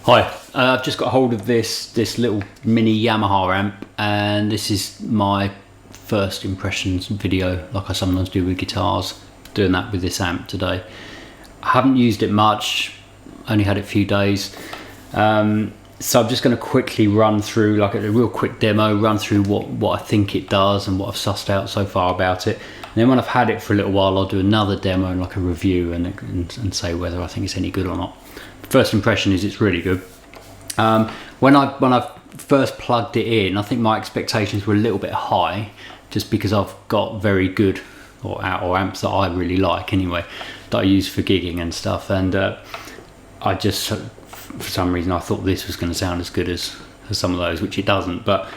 Hi, I've just got hold of this little mini Yamaha amp, and this is my first impressions video, like I sometimes do with guitars. Doing that with this amp today. I haven't used it much, only had it a few days, so I'm just going to quickly run through, like a real quick demo, run through what I think it does and what I've sussed out so far about it. And then when I've had it for a little while, I'll do another demo and like a review and say whether I think it's any good or not. First impression is it's really good. When I first plugged it in, I think my expectations were a little bit high, just because I've got very good or amps that I really like anyway, that I use for gigging and stuff, and I just, for some reason, I thought this was going to sound as good as some of those, which it doesn't. But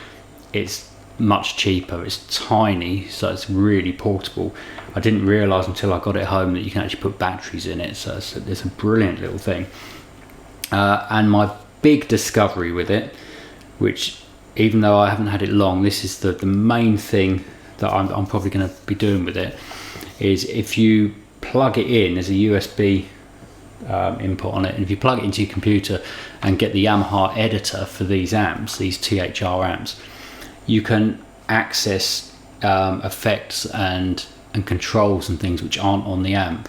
it's much cheaper, it's tiny, so it's really portable. I didn't realise until I got it home that you can actually put batteries in it, so it's a brilliant little thing. And my big discovery with it, which even though I haven't had it long, this is the main thing that I'm probably going to be doing with it, is if you plug it in, there's a USB input on it, and if you plug it into your computer and get the Yamaha editor for these amps, these THR amps, you can access effects and controls and things which aren't on the amp,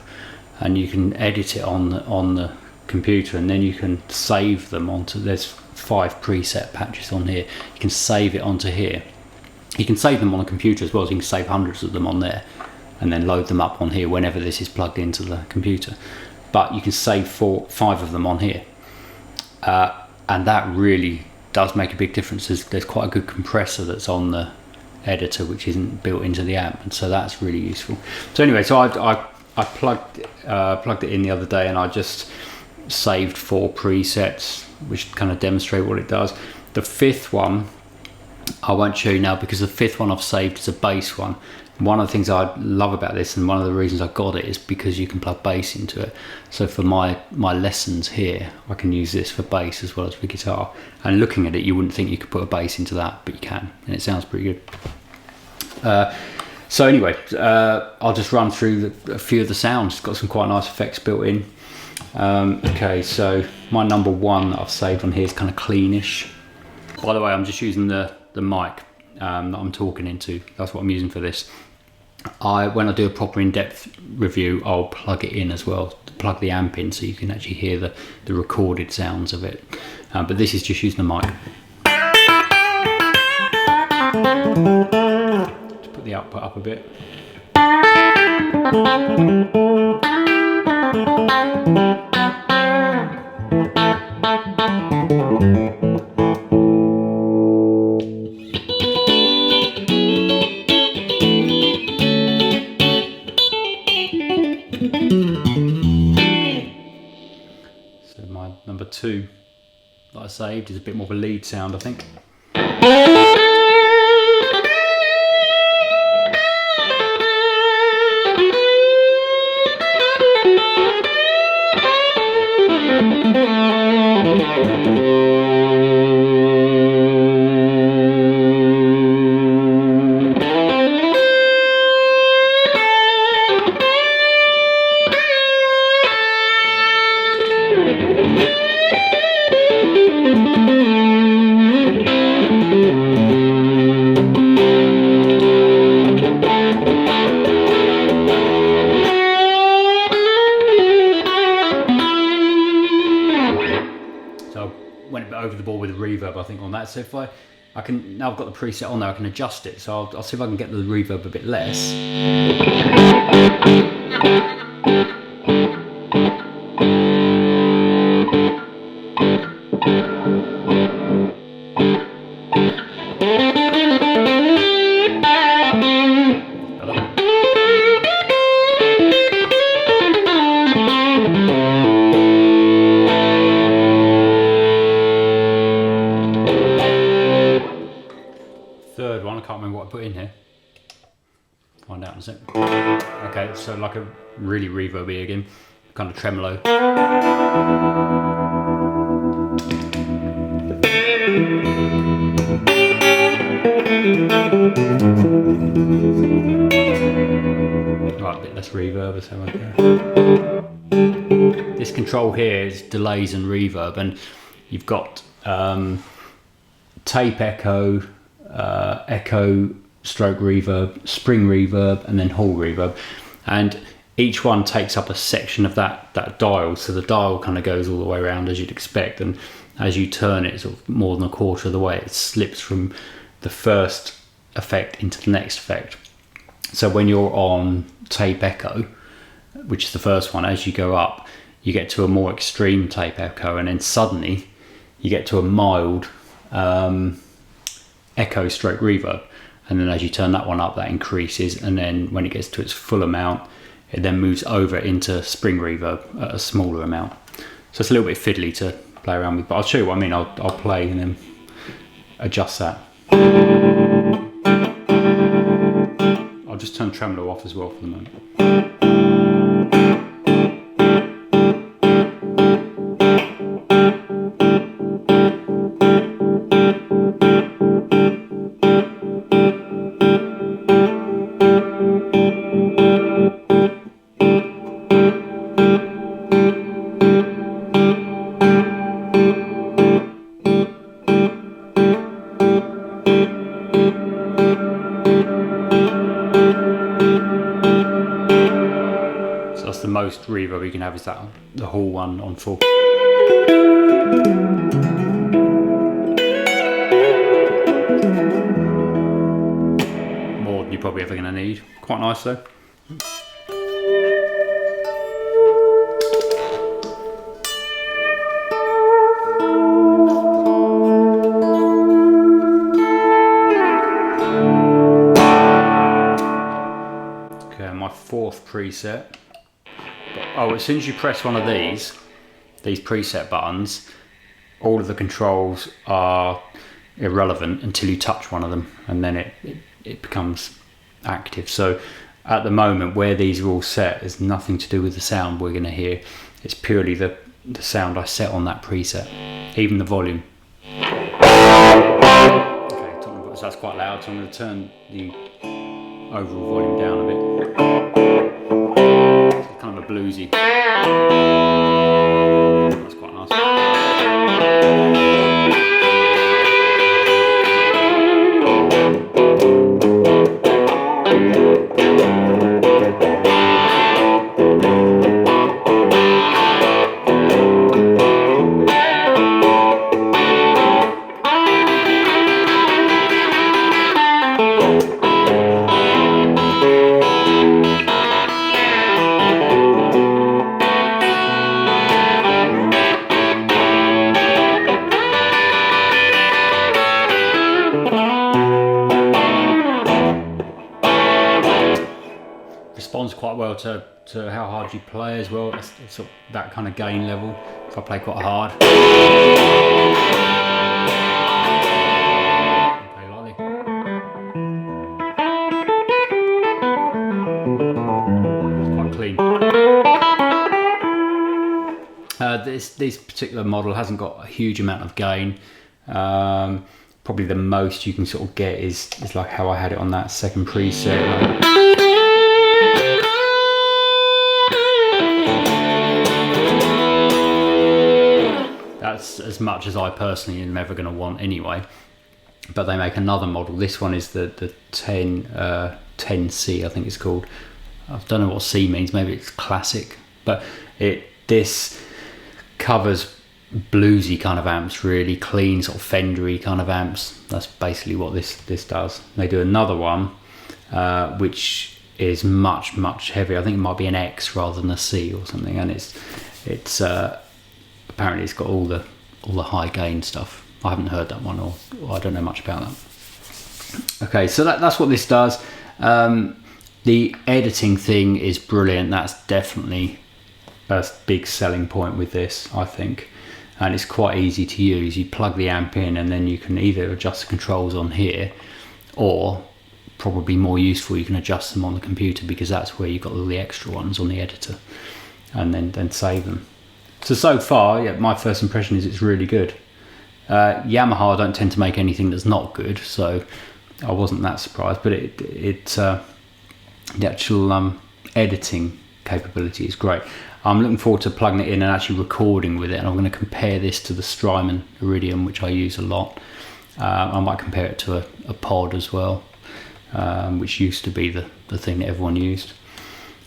and you can edit it on the computer, and then you can save them onto, there's 5 preset patches on here, you can save it onto here. You can save them on a computer as well, so you can save hundreds of them on there and then load them up on here whenever this is plugged into the computer. But you can save 5 of them on here, and that really does make a big difference. There's quite a good compressor that's on the editor which isn't built into the amp, and so that's really useful. So anyway, so I plugged it in the other day, and I just saved 4 presets which kind of demonstrate what it does. The 5th one I won't show you now, because the 5th one I've saved is a bass one. One of the things I love about this, and one of the reasons I got it, is because you can plug bass into it. So for my lessons here, I can use this for bass as well as for guitar. And looking at it, you wouldn't think you could put a bass into that, but you can, and it sounds pretty good. So anyway, I'll just run through a few of the sounds. It's got some quite nice effects built in. Okay, so my number 1 that I've saved on here is kind of cleanish. By the way, I'm just using the mic that I'm talking into. That's what I'm using for this. When I do a proper in-depth review, I'll plug it in as well, plug the amp in, so you can actually hear the recorded sounds of it. But this is just using the mic. To put the output up a bit. So my number 2 that I saved is a bit more of a lead sound, I think. Went a bit over the ball with the reverb, I think, on that. So if I can, now I've got the preset on there, I can adjust it. So I'll see if I can get the reverb a bit less. Third one, I can't remember what I put in here. Find out in a sec. Okay, so like a really reverby again, kind of tremolo. Right, a bit less reverb, so this control here is delays and reverb, and you've got tape echo, echo stroke reverb, spring reverb, and then hall reverb, and each one takes up a section of that dial. So the dial kind of goes all the way around as you'd expect, and as you turn it sort of more than a quarter of the way, it slips from the first effect into the next effect. So when you're on tape echo, which is the first one, as you go up, you get to a more extreme tape echo, and then suddenly you get to a mild echo stroke reverb. And then as you turn that one up, that increases, and then when it gets to its full amount, it then moves over into spring reverb at a smaller amount. So it's a little bit fiddly to play around with, but I'll show you what I mean. I'll play and then adjust that. I'll just turn tremolo off as well for the moment. The most reverb you can have is that the hall one on full. More than you're probably ever going to need. Quite nice though. Okay, my fourth preset. Oh, as soon as you press one of these preset buttons, all of the controls are irrelevant until you touch one of them, and then it becomes active. So at the moment, where these are all set, there's nothing to do with the sound we're going to hear. It's purely the sound I set on that preset, even the volume. Okay, so that's quite loud, so I'm going to turn the overall volume down a bit. Kind of a bluesy. That's quite nice. Responds quite well to how hard you play as well. It's sort of that kind of gain level. If I play quite hard, play lightly. It's quite clean. This particular model hasn't got a huge amount of gain. Probably the most you can sort of get is like how I had it on that second preset. That's as much as I personally am ever going to want anyway. But they make another model. This one is the THR10C, I think it's called. I don't know what C means. Maybe it's classic. But this covers bluesy kind of amps, really clean, sort of Fendery kind of amps. That's basically what this does. They do another one, which is much heavier. I think it might be an X rather than a C or something, and it's apparently it's got all the high gain stuff. I haven't heard that one, or I don't know much about that. Okay, so that's what this does. The editing thing is brilliant. That's definitely a big selling point with this, I think. And it's quite easy to use. You plug the amp in, and then you can either adjust the controls on here, or probably more useful, you can adjust them on the computer, because that's where you've got all the extra ones on the editor, and then save them. So far, yeah, my first impression is it's really good. Yamaha don't tend to make anything that's not good, so I wasn't that surprised. But the actual editing capability is great. I'm looking forward to plugging it in and actually recording with it, and I'm going to compare this to the Strymon Iridium, which I use a lot. I might compare it to a pod as well, which used to be the thing that everyone used.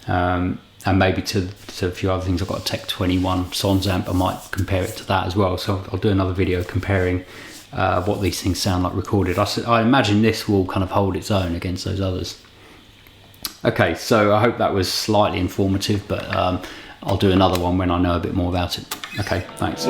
And maybe to a few other things. I've got a Tech 21 Sons amp, I might compare it to that as well. So I'll do another video comparing what these things sound like recorded. I imagine this will kind of hold its own against those others. Okay, so I hope that was slightly informative, but I'll do another one when I know a bit more about it. Okay, thanks.